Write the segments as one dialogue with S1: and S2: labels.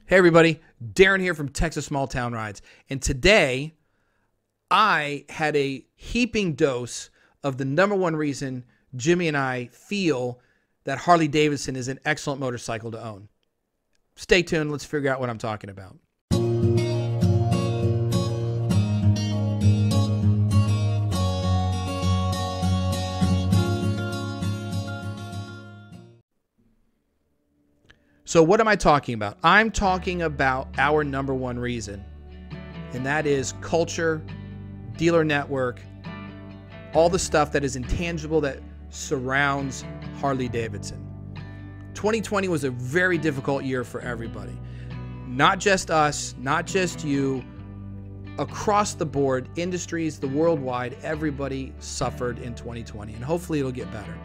S1: Hey everybody, Darren here from Texas Small Town Rides. And today I had a heaping dose of the number one reason Jimmy and I feel that Harley Davidson is an excellent motorcycle to own. Stay tuned, let's figure out what I'm talking about. So what am I talking about? I'm talking about our number one reason, and that is culture, dealer network, all the stuff that is intangible that surrounds Harley Davidson. 2020 was a very difficult year for everybody. Not just us, not just you, across the board, industries, the worldwide, everybody suffered in 2020, and hopefully it'll get better.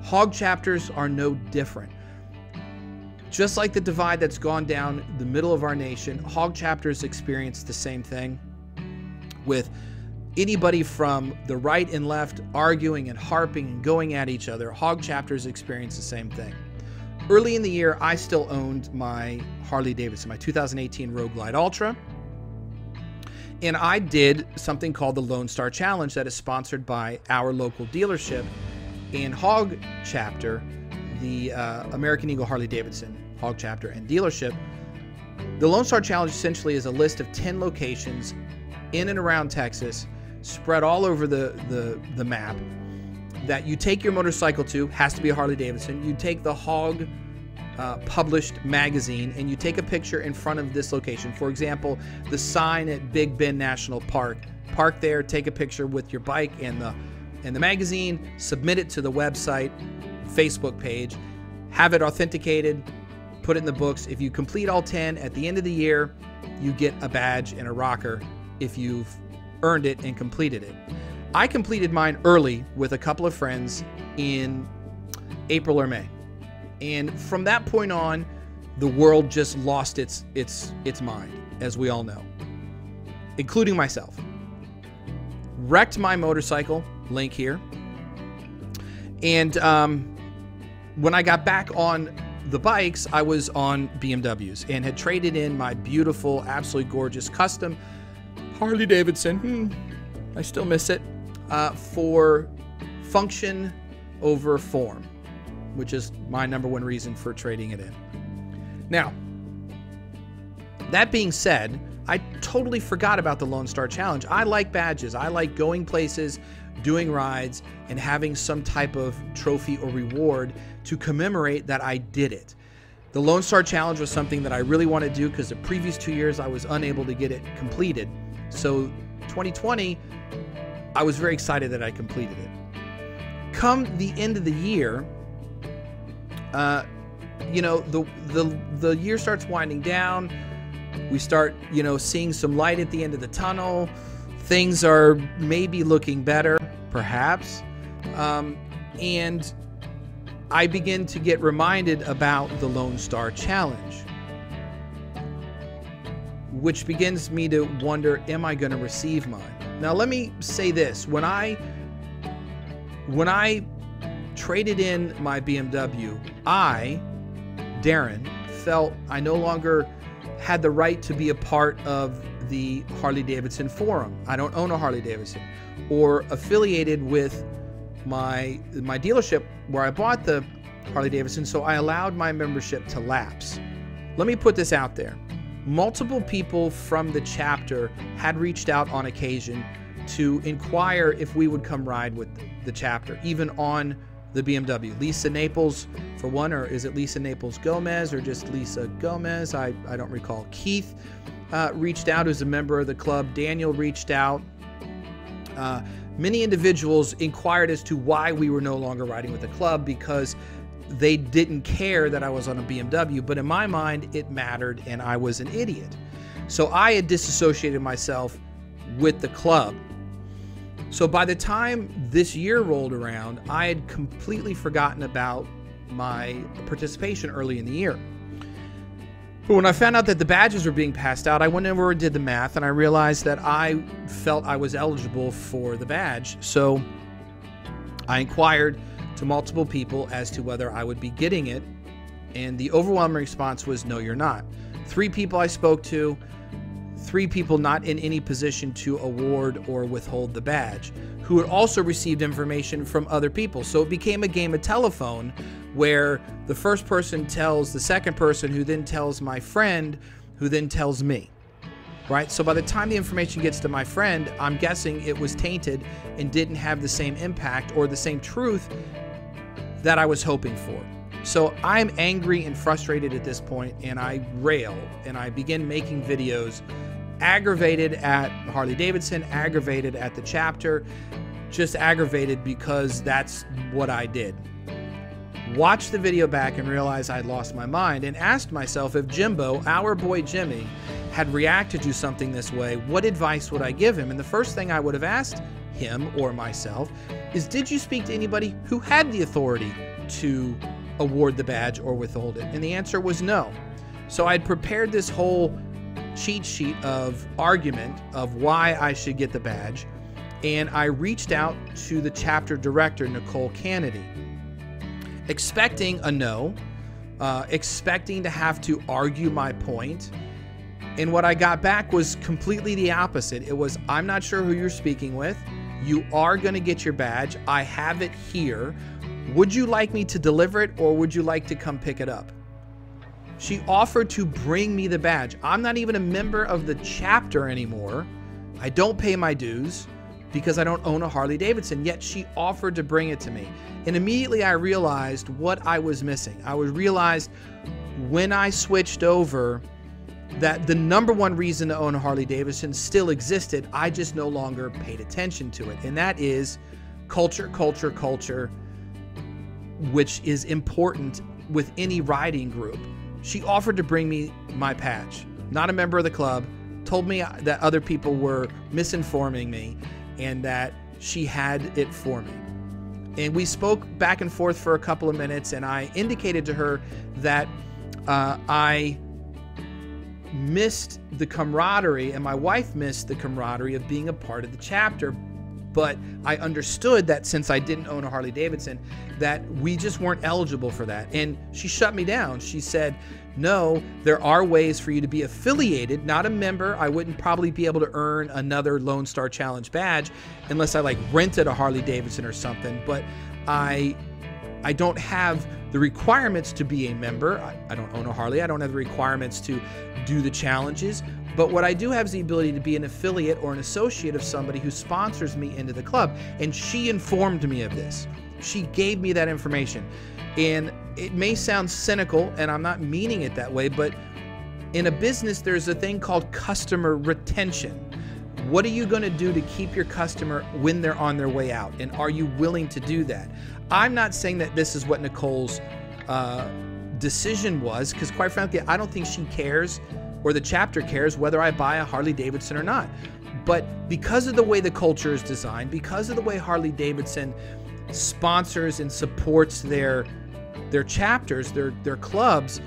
S1: Hog chapters are no different. Just like the divide that's gone down the middle of our nation, hog chapters experience the same thing, with anybody from the right and left arguing and harping and going at each other. Hog chapters experience the same thing. Early in the year, I still owned my Harley Davidson, my 2018 Road Glide Ultra, and I did something called the Lone Star Challenge that is sponsored by our local dealership and hog chapter, the American Eagle Harley Davidson hog chapter and dealership. The Lone Star Challenge essentially is a list of 10 locations in and around Texas, spread all over the map, that you take your motorcycle to. Has to be a Harley Davidson. You take the hog published magazine and you take a picture in front of this location. For example, the sign at Big Bend National Park. Park there, take a picture with your bike and the magazine, submit it to the website, Facebook page, have it authenticated, put it in the books. If you complete all 10, at the end of the year, you get a badge and a rocker if you've earned it and completed it. I completed mine early with a couple of friends in April or May. And from that point on, the world just lost its mind, as we all know, including myself. Wrecked my motorcycle, link here. And when I got back on the bikes, I was on BMWs and had traded in my beautiful, absolutely gorgeous custom Harley Davidson, I still miss it, for function over form, which is my number one reason for trading it in. Now, that being said, I totally forgot about the Lone Star Challenge. I like badges. I like going places, doing rides, and having some type of trophy or reward to commemorate that I did it. The Lone Star Challenge was something that I really wanted to do because the previous 2 years I was unable to get it completed. So 2020, I was very excited that I completed it. Come the end of the year, you know, the year starts winding down. We start, you know, seeing some light at the end of the tunnel. Things are maybe looking better, perhaps. And I begin to get reminded about the Lone Star Challenge, which begins me to wonder, am I going to receive mine? Now, let me say this. When I traded in my BMW, I, Darren, felt I no longer had the right to be a part of the Harley Davidson forum. I don't own a Harley Davidson, or affiliated with my dealership where I bought the Harley Davidson, so I allowed my membership to lapse. Let me put this out there. Multiple people from the chapter had reached out on occasion to inquire if we would come ride with the chapter, even on the BMW. Lisa Naples, for one, or is it Lisa Naples Gomez, or just Lisa Gomez? I don't recall. Keith reached out, who's a member of the club. Daniel reached out. Many individuals inquired as to why we were no longer riding with the club, because they didn't care that I was on a BMW, but in my mind, it mattered, and I was an idiot. So I had disassociated myself with the club. So by the time this year rolled around, I had completely forgotten about my participation early in the year. But when I found out that the badges were being passed out, I went over and did the math, and I realized that I felt I was eligible for the badge. So I inquired to multiple people as to whether I would be getting it, and the overwhelming response was, no, you're not. 3 people I spoke to, 3 people not in any position to award or withhold the badge, who had also received information from other people. So it became a game of telephone where the first person tells the second person, who then tells my friend, who then tells me, right? So by the time the information gets to my friend, I'm guessing it was tainted and didn't have the same impact or the same truth that I was hoping for. So I'm angry and frustrated at this point, and I rail and I begin making videos aggravated at Harley Davidson, aggravated at the chapter, just aggravated because that's what I did. Watched the video back and realized I'd lost my mind, and asked myself, if Jimbo, our boy Jimmy, had reacted to something this way, what advice would I give him? And the first thing I would have asked him or myself is, did you speak to anybody who had the authority to award the badge or withhold it? And the answer was no. So I'd prepared this whole cheat sheet of argument of why I should get the badge, and I reached out to the chapter director, Nicole Kennedy, expecting a no, expecting to have to argue my point. And what I got back was completely the opposite. It was, I'm not sure who you're speaking with. You are going to get your badge. I have it here. Would you like me to deliver it, or would you like to come pick it up? She offered to bring me the badge. I'm not even a member of the chapter anymore. I don't pay my dues because I don't own a Harley Davidson, yet she offered to bring it to me. And immediately I realized what I was missing. I realized when I switched over that the #1 reason to own a Harley Davidson still existed. I just no longer paid attention to it. And that is culture, culture, culture, which is important with any riding group. She offered to bring me my patch. Not a member of the club, told me that other people were misinforming me and that she had it for me. And we spoke back and forth for a couple of minutes, and I indicated to her that I missed the camaraderie, and my wife missed the camaraderie of being a part of the chapter. But I understood that since I didn't own a Harley Davidson, that we just weren't eligible for that. And she shut me down. She said, no, there are ways for you to be affiliated, not a member. I wouldn't probably be able to earn another Lone Star Challenge badge unless I like rented a Harley Davidson or something. But I don't have the requirements to be a member. I don't own a Harley. I don't have the requirements to do the challenges. But what I do have is the ability to be an affiliate or an associate of somebody who sponsors me into the club. And she informed me of this. She gave me that information. And it may sound cynical, and I'm not meaning it that way, but in a business, there's a thing called customer retention. What are you going to do to keep your customer when they're on their way out? And are you willing to do that? I'm not saying that this is what Nicole's decision was, because quite frankly, I don't think she cares or the chapter cares whether I buy a Harley Davidson or not. But because of the way the culture is designed, because of the way Harley Davidson sponsors and supports their chapters, their clubs,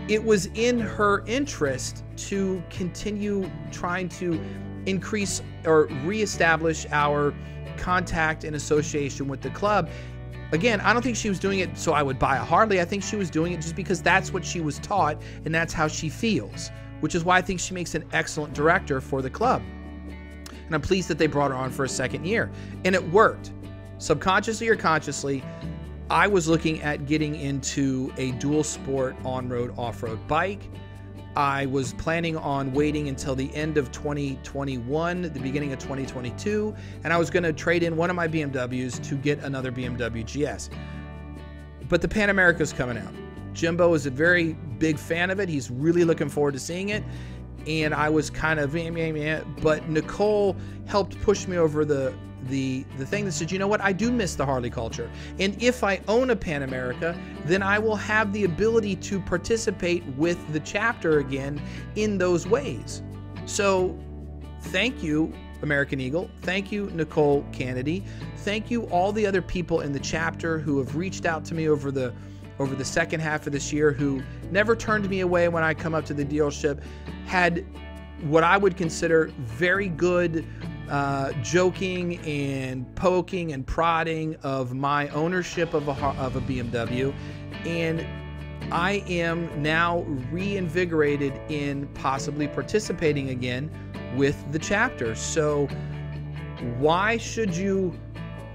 S1: it was in her interest to continue trying to increase or reestablish our contact and association with the club. Again, I don't think she was doing it so I would buy a Harley. I think she was doing it just because that's what she was taught and that's how she feels, which is why I think she makes an excellent director for the club. And I'm pleased that they brought her on for a second year. And it worked. Subconsciously or consciously, I was looking at getting into a dual sport on-road, off-road bike. I was planning on waiting until the end of 2021, the beginning of 2022, and I was going to trade in one of my BMWs to get another BMW GS. But the Pan America's coming out. Jimbo is a very big fan of it. He's really looking forward to seeing it. And I was kind of, but Nicole helped push me over the thing that said, you know what, I do miss the Harley culture. And if I own a Pan America, then I will have the ability to participate with the chapter again in those ways. So thank you, American Eagle. Thank you, Nicole Kennedy. Thank you, all the other people in the chapter who have reached out to me over the second half of this year, who never turned me away when I come up to the dealership, had what I would consider very good joking and poking and prodding of my ownership of a BMW, and I am now reinvigorated in possibly participating again with the chapter. So why should you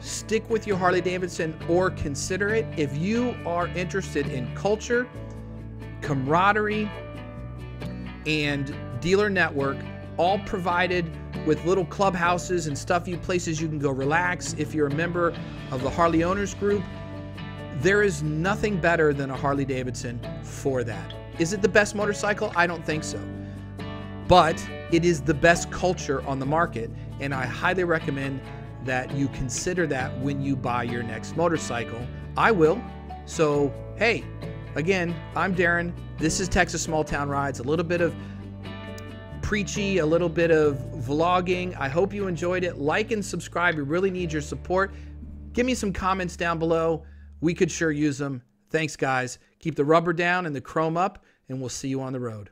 S1: stick with your Harley Davidson or consider it? If you are interested in culture, camaraderie, and dealer network, all provided with little clubhouses and stuff, places you can go relax. If you're a member of the Harley Owners Group, there is nothing better than a Harley Davidson for that. Is it the best motorcycle? I don't think so. But it is the best culture on the market, and I highly recommend that you consider that when you buy your next motorcycle. I will. So, hey, again, I'm Darren. This is Texas Small Town Rides. A little bit of preachy, a little bit of vlogging. I hope you enjoyed it. Like and subscribe. We really need your support. Give me some comments down below. We could sure use them. Thanks, guys. Keep the rubber down and the chrome up, and we'll see you on the road.